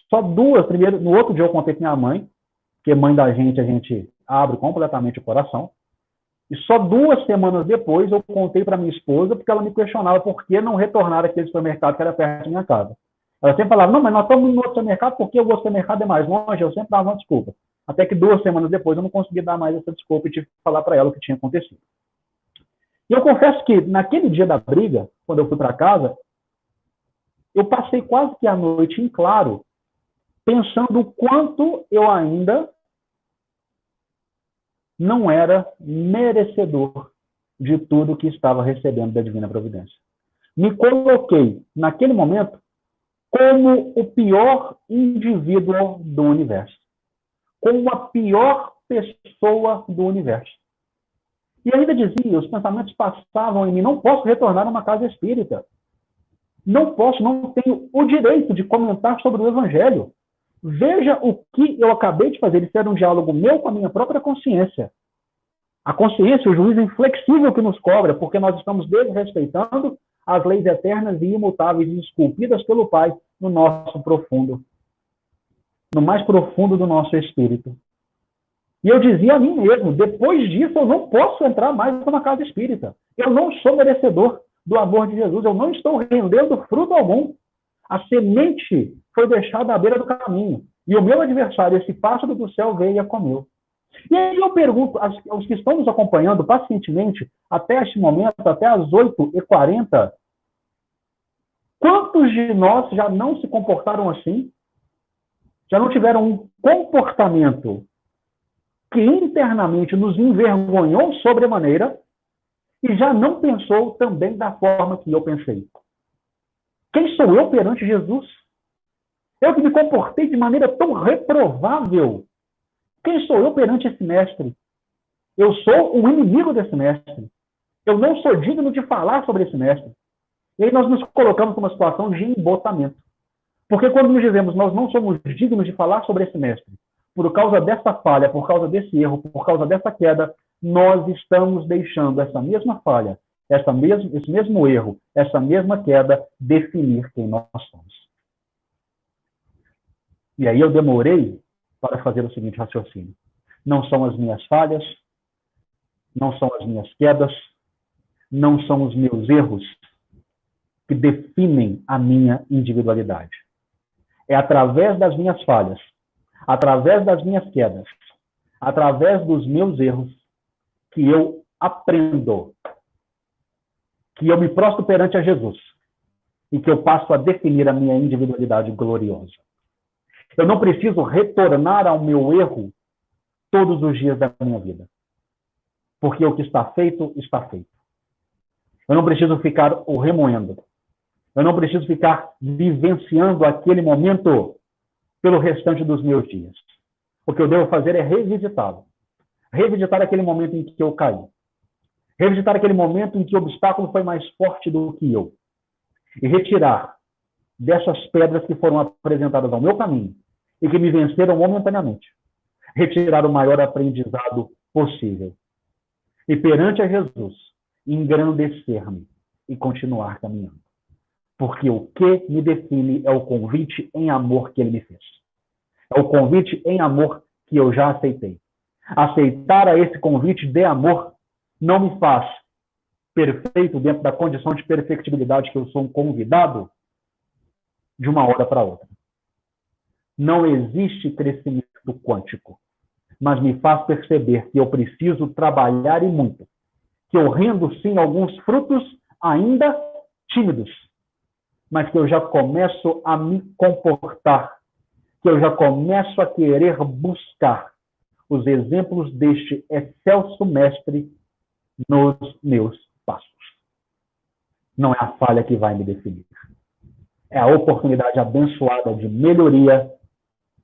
[SPEAKER 3] Só duas, primeiro, no outro dia eu contei para minha mãe, porque mãe da gente, a gente abre completamente o coração. E só 2 semanas depois eu contei para minha esposa, porque ela me questionava por que não retornar àquele supermercado que era perto da minha casa. Ela sempre falava, não, mas nós estamos no outro supermercado, porque o outro supermercado é mais longe. Eu sempre dava uma desculpa. Até que 2 semanas depois eu não consegui dar mais essa desculpa e tive que falar para ela o que tinha acontecido. E eu confesso que naquele dia da briga, quando eu fui para casa, eu passei quase que a noite em claro, pensando o quanto eu ainda não era merecedor de tudo que estava recebendo da Divina Providência. Me coloquei, naquele momento, como o pior indivíduo do universo. Como a pior pessoa do universo. E ainda dizia, os pensamentos passavam em mim, não posso retornar a uma casa espírita. Não posso, não tenho o direito de comentar sobre o Evangelho. Veja o que eu acabei de fazer. Isso era um diálogo meu com a minha própria consciência. A consciência, o juízo inflexível que nos cobra, porque nós estamos desrespeitando as leis eternas e imutáveis e esculpidas pelo Pai no nosso profundo, no mais profundo do nosso espírito. E eu dizia a mim mesmo, depois disso eu não posso entrar mais numa casa espírita. Eu não sou merecedor do amor de Jesus, eu não estou rendendo fruto algum. A semente foi deixada à beira do caminho. E o meu adversário, esse pássaro do céu, veio e a comeu. E aí eu pergunto aos que estão nos acompanhando pacientemente, até este momento, até as 8h40, quantos de nós já não se comportaram assim? Já não tiveram um comportamento que internamente nos envergonhou sobremaneira e já não pensou também da forma que eu pensei? Quem sou eu perante Jesus? Eu que me comportei de maneira tão reprovável. Quem sou eu perante esse mestre? Eu sou o inimigo desse mestre. Eu não sou digno de falar sobre esse mestre. E aí nós nos colocamos numa situação de embotamento. Porque quando nos dizemos nós não somos dignos de falar sobre esse mestre, por causa dessa falha, por causa desse erro, por causa dessa queda, nós estamos deixando essa mesma falha, esse mesmo erro, essa mesma queda, definir quem nós somos. E aí eu demorei para fazer o seguinte raciocínio. Não são as minhas falhas, não são as minhas quedas, não são os meus erros que definem a minha individualidade. É através das minhas falhas, através das minhas quedas, através dos meus erros, que eu aprendo, que eu me prostro perante a Jesus e que eu passo a definir a minha individualidade gloriosa. Eu não preciso retornar ao meu erro todos os dias da minha vida. Porque o que está feito, está feito. Eu não preciso ficar o remoendo. Eu não preciso ficar vivenciando aquele momento pelo restante dos meus dias. O que eu devo fazer é revisitá-lo. Revisitar aquele momento em que eu caí. Revisitar aquele momento em que o obstáculo foi mais forte do que eu. E retirar dessas pedras que foram apresentadas ao meu caminho e que me venceram momentaneamente. Retirar o maior aprendizado possível. E perante a Jesus, engrandecer-me e continuar caminhando. Porque o que me define é o convite em amor que ele me fez. É o convite em amor que eu já aceitei. Aceitar a esse convite de amor não me faz perfeito dentro da condição de perfectibilidade que eu sou um convidado de uma hora para outra. Não existe crescimento quântico, mas me faz perceber que eu preciso trabalhar e muito. Que eu rendo, sim, alguns frutos ainda tímidos, mas que eu já começo a me comportar, que eu já começo a querer buscar os exemplos deste excelso mestre nos meus passos. Não é a falha que vai me definir. É a oportunidade abençoada de melhoria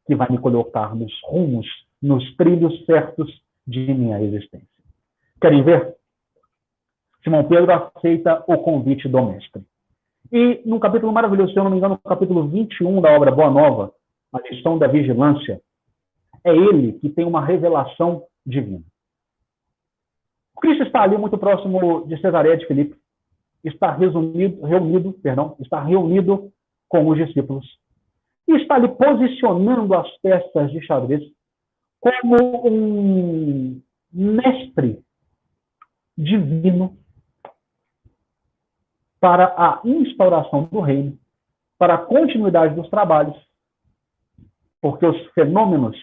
[SPEAKER 3] que vai me colocar nos rumos, nos trilhos certos de minha existência. Querem ver? Simão Pedro aceita o convite do mestre. E num capítulo maravilhoso, se eu não me engano, no capítulo 21 da obra Boa Nova, a lição da vigilância, é ele que tem uma revelação divina. O Cristo está ali muito próximo de Cesareia de Filipe, está reunido com os discípulos e está ali posicionando as peças de xadrez como um mestre divino para a instauração do reino, para a continuidade dos trabalhos, porque os fenômenos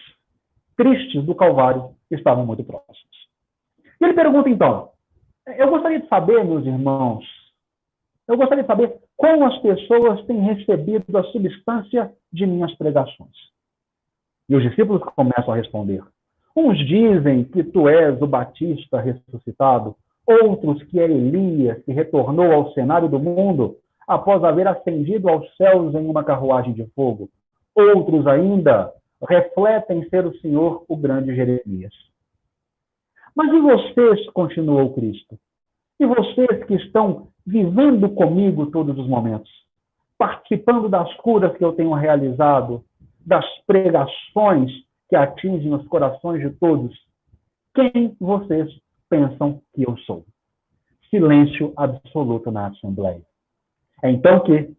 [SPEAKER 3] tristes do Calvário estavam muito próximos. E ele pergunta, então, eu gostaria de saber, meus irmãos, eu gostaria de saber como as pessoas têm recebido a substância de minhas pregações. E os discípulos começam a responder. Uns dizem que tu és o Batista ressuscitado, outros que é Elias, que retornou ao cenário do mundo após haver ascendido aos céus em uma carruagem de fogo. Outros ainda refletem ser o Senhor, o grande Jeremias. Mas e vocês, continuou Cristo, e vocês que estão vivendo comigo todos os momentos, participando das curas que eu tenho realizado, das pregações que atingem os corações de todos, quem vocês pensam que eu sou? Silêncio absoluto na Assembleia. É então que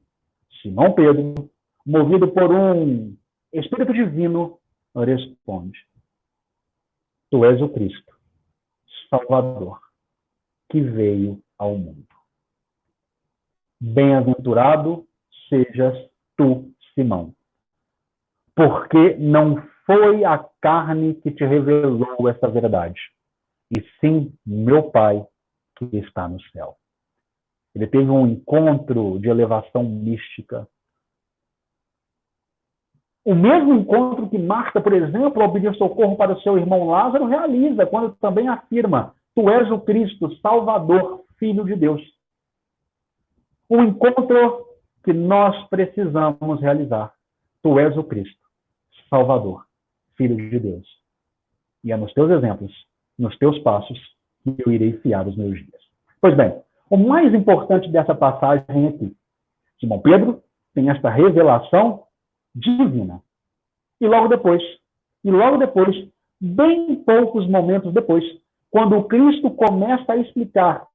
[SPEAKER 3] Simão Pedro, movido por um Espírito Divino, responde: Tu és o Cristo, Salvador, que veio ao mundo. Bem-aventurado sejas tu, Simão, porque não foi a carne que te revelou essa verdade, e sim meu Pai que está no céu. Ele teve um encontro de elevação mística. O mesmo encontro que Marta, por exemplo, ao pedir socorro para o seu irmão Lázaro, realiza, quando também afirma: Tu és o Cristo, Salvador, Filho de Deus. Um encontro que nós precisamos realizar. Tu és o Cristo, Salvador, Filho de Deus. E é nos teus exemplos, nos teus passos, que eu irei fiar os meus dias. Pois bem, o mais importante dessa passagem aqui: Simão Pedro tem esta revelação divina. E logo depois, bem poucos momentos depois, quando o Cristo começa a explicar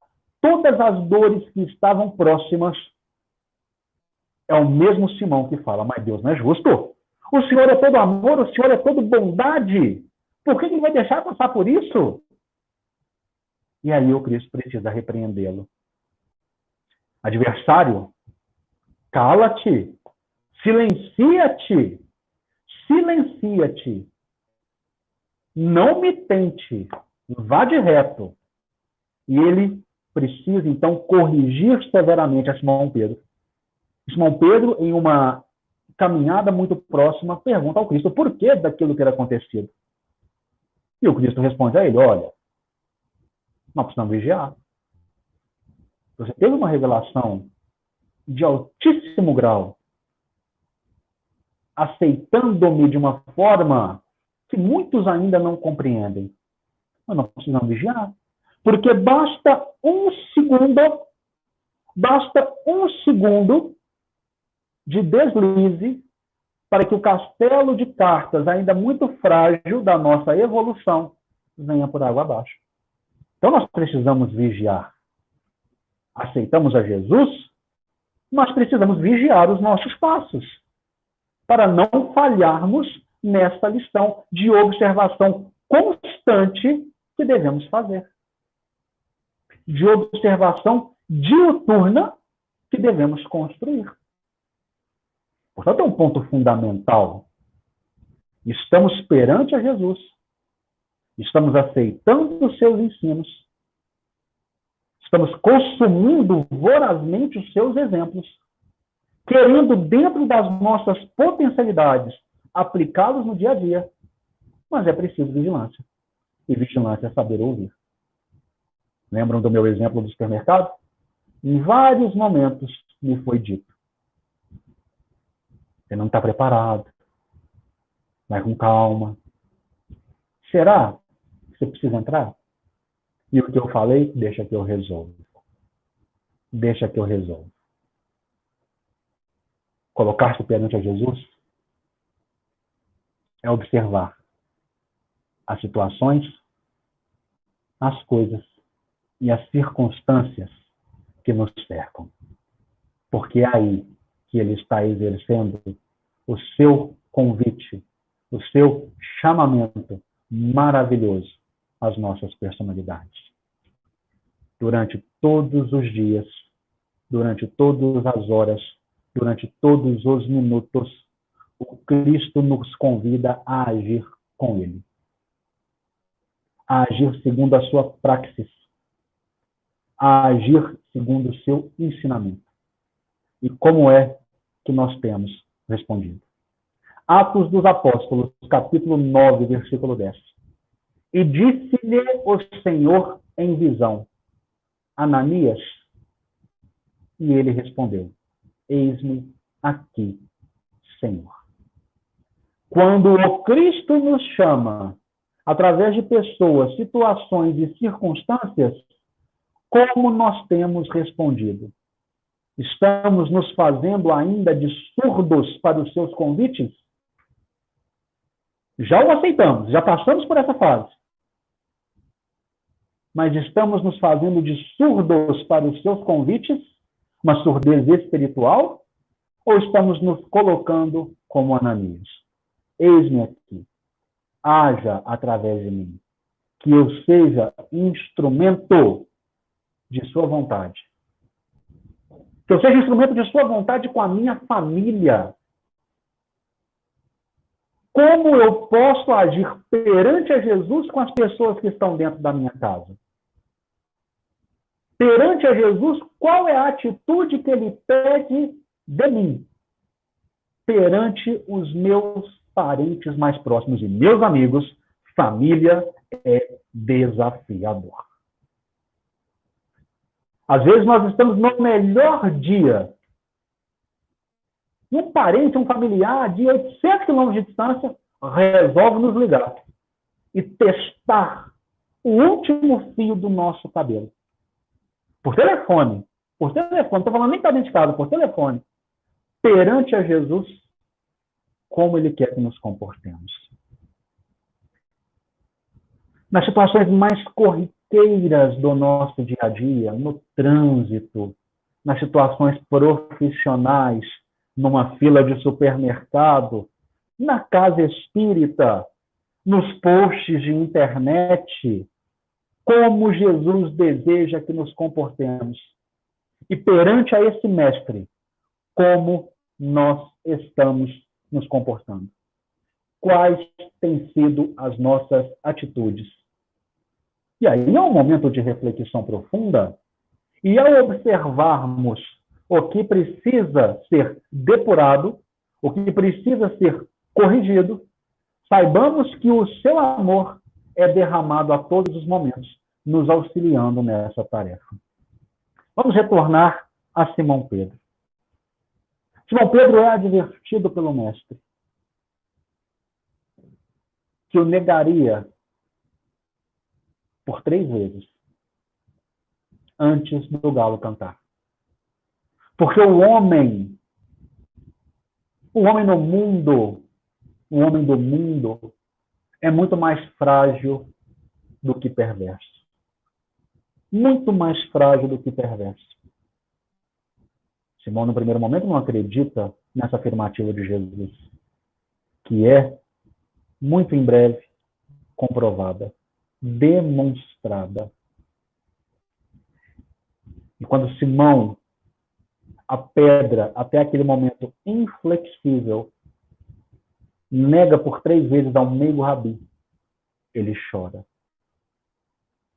[SPEAKER 3] todas as dores que estavam próximas, é o mesmo Simão que fala: mas Deus não é justo? O Senhor é todo amor, o Senhor é todo bondade. Por que ele vai deixar passar por isso? E aí o Cristo precisa repreendê-lo. Adversário, cala-te, silencia-te, silencia-te. Não me tente, vá de reto. E ele precisa, então, corrigir severamente a Simão Pedro. Simão Pedro, em uma caminhada muito próxima, pergunta ao Cristo por que daquilo ter acontecido. E o Cristo responde a ele, olha, nós precisamos vigiar. Você teve uma revelação de altíssimo grau, aceitando-me de uma forma que muitos ainda não compreendem. Mas nós precisamos vigiar. Porque basta um segundo de deslize para que o castelo de cartas, ainda muito frágil da nossa evolução, venha por água abaixo. Então nós precisamos vigiar. Aceitamos a Jesus, mas precisamos vigiar os nossos passos, para não falharmos nesta lição de observação constante que devemos fazer. De observação diuturna que devemos construir. Portanto, é um ponto fundamental. Estamos perante a Jesus. Estamos aceitando os seus ensinos. Estamos consumindo vorazmente os seus exemplos. Querendo, dentro das nossas potencialidades, aplicá-los no dia a dia. Mas é preciso vigilância. E vigilância é saber ouvir. Lembram do meu exemplo do supermercado? Em vários momentos me foi dito. Você não está preparado. Vai com calma. Será que você precisa entrar? E o que eu falei, deixa que eu resolvo. Deixa que eu resolvo. Colocar-se perante a Jesus é observar as situações, as coisas e as circunstâncias que nos cercam. Porque é aí que ele está exercendo o seu convite, o seu chamamento maravilhoso às nossas personalidades. Durante todos os dias, durante todas as horas, durante todos os minutos, o Cristo nos convida a agir com ele. A agir segundo a sua praxis. A agir segundo o seu ensinamento. E como é que nós temos respondido? Atos dos Apóstolos, capítulo 9, versículo 10. E disse-lhe o Senhor em visão, Ananias, e ele respondeu, eis-me aqui, Senhor. Quando o Cristo nos chama, através de pessoas, situações e circunstâncias, como nós temos respondido? Estamos nos fazendo ainda de surdos para os seus convites? Já o aceitamos, já passamos por essa fase. Mas estamos nos fazendo de surdos para os seus convites? Uma surdez espiritual? Ou estamos nos colocando como Ananias? Eis-me aqui. Haja através de mim. Que eu seja instrumento de sua vontade. Que eu seja instrumento de sua vontade com a minha família. Como eu posso agir perante a Jesus com as pessoas que estão dentro da minha casa? Perante a Jesus, qual é a atitude que ele pede de mim? Perante os meus parentes mais próximos e meus amigos, família é desafiador. Às vezes nós estamos no melhor dia. Um parente, um familiar de 800 quilômetros de distância resolve nos ligar e testar o último fio do nosso cabelo. Por telefone. Por telefone. Não estou falando nem para dentro de casa, por telefone. Perante a Jesus, como ele quer que nos comportemos. Nas situações mais corriqueiras do nosso dia a dia, no trânsito, nas situações profissionais, numa fila de supermercado, na casa espírita, nos posts de internet, como Jesus deseja que nos comportemos. E perante a esse mestre, como nós estamos nos comportando. Quais têm sido as nossas atitudes? E aí é um momento de reflexão profunda, e ao observarmos o que precisa ser depurado, o que precisa ser corrigido, saibamos que o seu amor é derramado a todos os momentos, nos auxiliando nessa tarefa. Vamos retornar a Simão Pedro. Simão Pedro é advertido pelo mestre que o negaria por 3 vezes antes do galo cantar. Porque o homem no mundo, o homem do mundo é muito mais frágil do que perverso. Muito mais frágil do que perverso. Simão, no primeiro momento, não acredita nessa afirmativa de Jesus, que é, muito em breve, comprovada, demonstrada. E quando Simão, a pedra, até aquele momento inflexível, nega por 3 vezes ao meigo rabi, ele chora.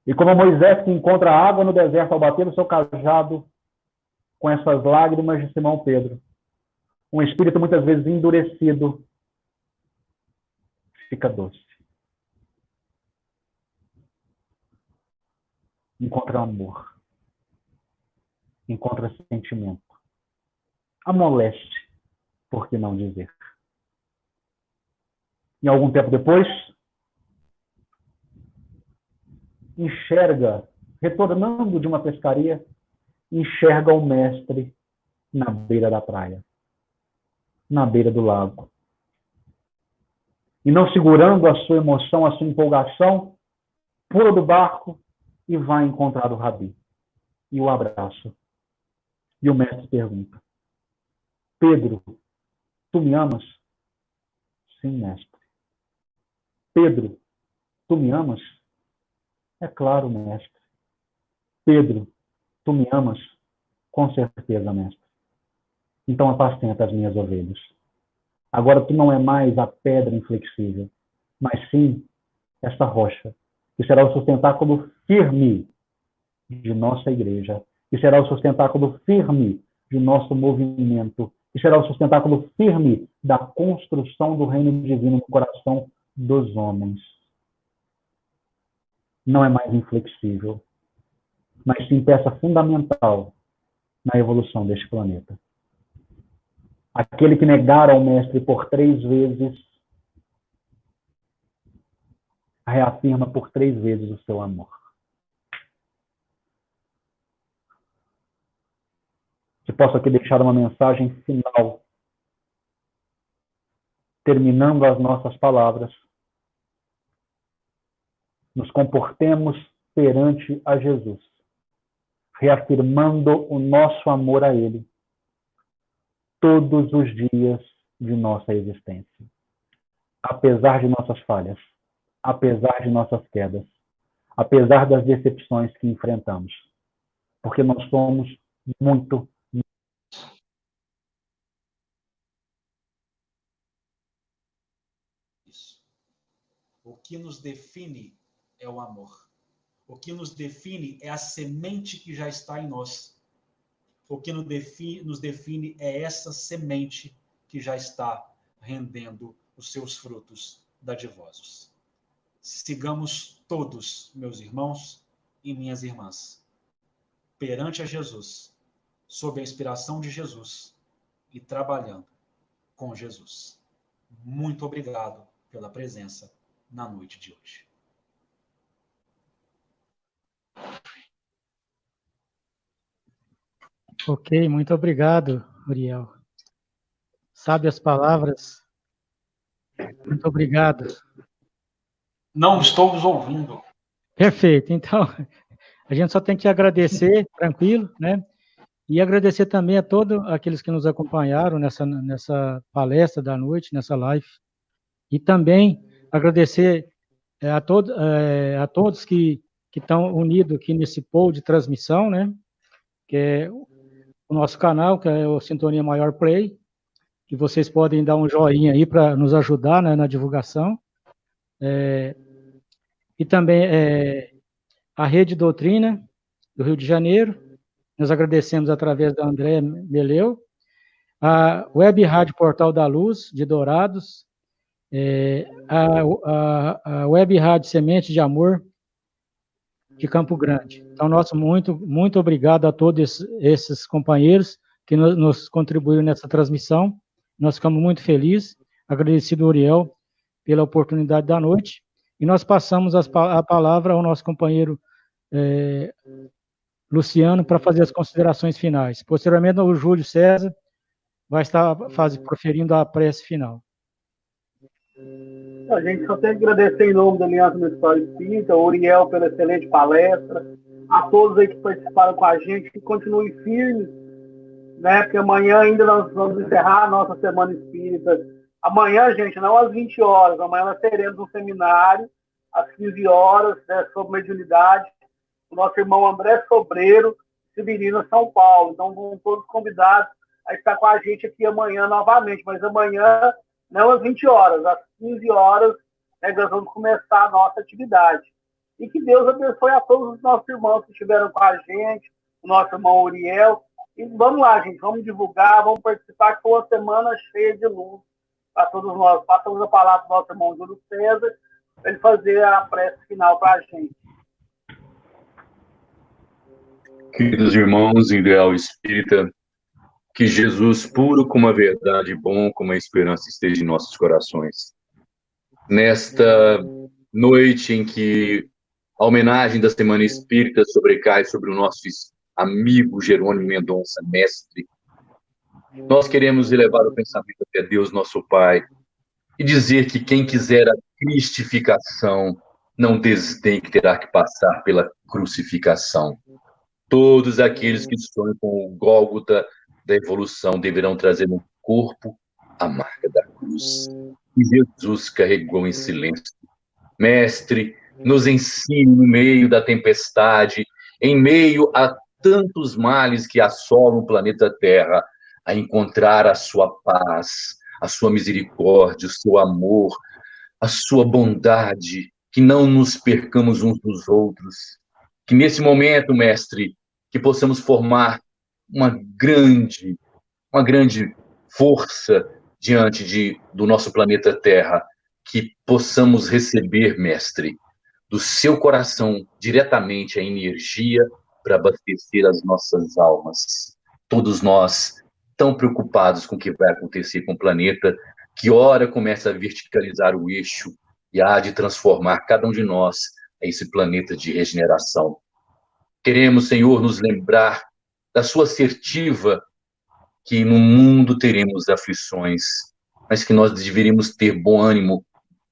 [SPEAKER 3] E como Moisés que encontra água no deserto ao bater o seu cajado com essas lágrimas de Simão Pedro, um espírito muitas vezes endurecido fica doce. Encontra amor. Encontra sentimento. Amoleste, por que não dizer? E algum tempo depois, enxerga, retornando de uma pescaria, enxerga o mestre na beira da praia, na beira do lago. E não segurando a sua emoção, a sua empolgação, pula do barco e vai encontrar o rabi. E o abraça. E o mestre pergunta: Pedro, tu me amas? Sim, mestre. Pedro, tu me amas? É claro, mestre. Pedro, tu me amas? Com certeza, mestre. Então apacenta as minhas ovelhas. Agora tu não é mais a pedra inflexível, mas sim essa rocha, que será o sustentáculo firme de nossa igreja, que será o sustentáculo firme de nosso movimento, que será o sustentáculo firme da construção do reino divino no coração dos homens. Não é mais inflexível, mas sim peça fundamental na evolução deste planeta. Aquele que negar ao mestre por 3 vezes, reafirma por 3 vezes o seu amor. Que posso aqui deixar uma mensagem final, terminando as nossas palavras. Nos comportemos perante a Jesus, reafirmando o nosso amor a Ele todos os dias de nossa existência. Apesar de nossas falhas, apesar de nossas quedas, apesar das decepções que enfrentamos. Porque nós somos muito.
[SPEAKER 4] Isso. O que nos define é o amor. O que nos define é a semente que já está em nós. O que nos define é essa semente que já está rendendo os seus frutos dadivosos. Sigamos todos, meus irmãos e minhas irmãs, perante a Jesus, sob a inspiração de Jesus e trabalhando com Jesus. Muito obrigado pela presença na noite de hoje.
[SPEAKER 1] Ok, muito obrigado, Uriel. Sabe as palavras? Muito obrigado.
[SPEAKER 4] Não estou vos ouvindo.
[SPEAKER 1] Perfeito. Então, a gente só tem que agradecer, tranquilo, né? E agradecer também a todos aqueles que nos acompanharam nessa palestra da noite, nessa live. E também agradecer a todos que estão unidos aqui nesse pool de transmissão, né? Que é o nosso canal, que é o Sintonia Maior Play, que vocês podem dar um joinha aí para nos ajudar, né, na divulgação. E também a Rede Doutrina do Rio de Janeiro, nós agradecemos através da Andréa Meleu, a Web Rádio Portal da Luz, de Dourados, a Web Rádio Semente de Amor, de Campo Grande. Então, muito obrigado a todos esses companheiros que nos contribuíram nessa transmissão. Nós ficamos muito felizes, agradecido ao Uriel pela oportunidade da noite, e nós passamos a palavra ao nosso companheiro Luciano para fazer as considerações finais. Posteriormente, o Júlio César vai estar proferindo a prece final.
[SPEAKER 2] A gente só tem que agradecer em nome da Aliança Municipal Espírita, ao Uriel pela excelente palestra, a todos aí que participaram com a gente, que continuem firmes, né? Porque amanhã ainda nós vamos encerrar a nossa Semana Espírita. Amanhã, gente, não às 20 horas, amanhã nós teremos um seminário às 15 horas, né, sobre mediunidade, o nosso irmão André Sobreiro, Sibirina, São Paulo. Então, vão todos convidados a estar com a gente aqui amanhã novamente, mas amanhã não às 20 horas, às 15 horas, né, nós vamos começar a nossa atividade. E que Deus abençoe a todos os nossos irmãos que estiveram com a gente, o nosso irmão Uriel. E vamos lá, gente, vamos divulgar, vamos participar, que foi uma semana cheia de luz para todos nós. Passamos a palavra para o nosso irmão Júlio César, para ele fazer a prece final para a gente.
[SPEAKER 5] Queridos irmãos, ideal espírita, que Jesus, puro como a verdade e bom como a esperança, esteja em nossos corações. Nesta noite em que a homenagem da Semana Espírita sobrecai sobre o nosso amigo Jerônimo Mendonça, mestre, nós queremos elevar o pensamento até Deus, nosso Pai, e dizer que quem quiser a cristificação não desdenhe que terá que passar pela crucificação. Todos aqueles que sonham com o Gólgota da evolução deverão trazer no corpo a marca da cruz. E Jesus carregou em silêncio. Mestre, nos ensine no meio da tempestade, em meio a tantos males que assolam o planeta Terra, a encontrar a sua paz, a sua misericórdia, o seu amor, a sua bondade, que não nos percamos uns dos outros. Que nesse momento, mestre, que possamos formar uma grande força diante do nosso planeta Terra, que possamos receber, mestre, do seu coração diretamente a energia para abastecer as nossas almas. Todos nós tão preocupados com o que vai acontecer com o planeta, que ora começa a verticalizar o eixo e há de transformar cada um de nós em esse planeta de regeneração. Queremos, Senhor, nos lembrar da sua assertiva que no mundo teremos aflições, mas que nós deveríamos ter bom ânimo,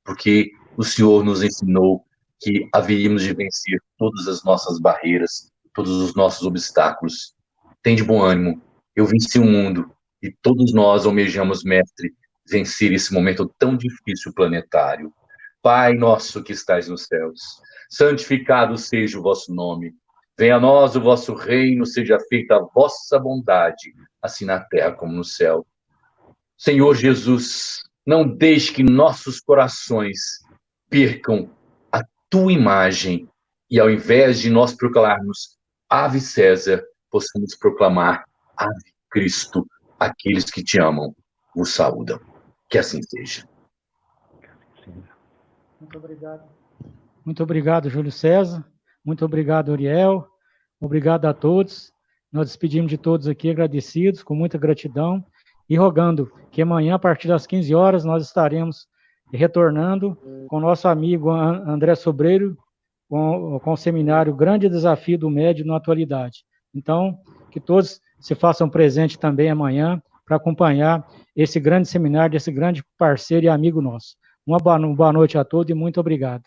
[SPEAKER 5] porque o Senhor nos ensinou que haveríamos de vencer todas as nossas barreiras, todos os nossos obstáculos. Tem de bom ânimo, eu venci o mundo, e todos nós almejamos, mestre, vencer esse momento tão difícil planetário. Pai nosso que estais nos céus, santificado seja o vosso nome. Venha a nós o vosso reino, seja feita a vossa vontade, assim na terra como no céu. Senhor Jesus, não deixe que nossos corações percam a tua imagem e ao invés de nós proclamarmos Ave César, possamos proclamar Ave Cristo, aqueles que te amam, vos saúdam. Que assim seja.
[SPEAKER 1] Muito obrigado. Muito obrigado, Júlio César. Muito obrigado, Uriel. Obrigado a todos. Nós despedimos de todos aqui, agradecidos, com muita gratidão, e rogando que amanhã, a partir das 15 horas, nós estaremos retornando com o nosso amigo André Sobreiro, com o seminário Grande Desafio do Médium na Atualidade. Então, que todos se façam presente também amanhã para acompanhar esse grande seminário desse grande parceiro e amigo nosso. Uma boa noite a todos e muito obrigado.